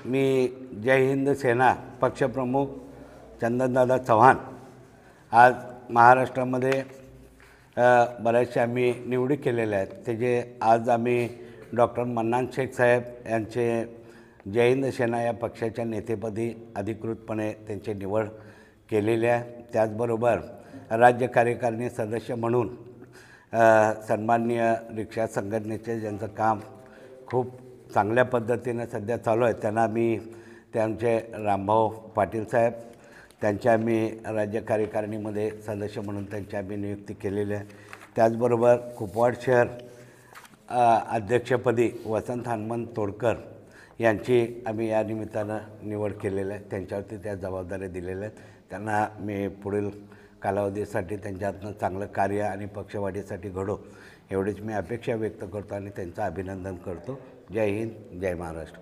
मी जय हिंद सेना पक्षप्रमुख चंदनदादा चव्हाण आज महाराष्ट्रामध्ये बऱ्याचशा आम्ही निवडी केलेल्या आहेत. ते जे आज आम्ही डॉक्टर मन्नान शेख साहेब यांचे जय हिंद सेना या पक्षाच्या नेतेपदी अधिकृतपणे त्यांची निवड केलेली आहे. त्याचबरोबर राज्य कार्यकारिणी सदस्य म्हणून सन्माननीय रिक्षा संघटनेचे ज्यांचं काम खूप चांगल्या पद्धतीनं सध्या चालू आहे त्यांना मी त्यांचे रामभाऊ पाटील साहेब त्यांच्या आम्ही राज्य कार्यकारिणीमध्ये सदस्य म्हणून त्यांची आम्ही नियुक्ती केलेली आहे. त्याचबरोबर कुपवाड शहर अध्यक्षपदी वसंत हनुमंत तोडकर यांची आम्ही या निमित्तानं निवड केलेली आहे. त्यांच्यावरती त्या जबाबदाऱ्या दिलेल्या आहेत. त्यांना मी पुढील कालावधीसाठी त्यांच्यातनं चांगलं कार्य आणि पक्षवाढीसाठी घडो एवढीच मी अपेक्षा व्यक्त करतो आणि त्यांचं अभिनंदन करतो. जय हिंद, जय महाराष्ट्र.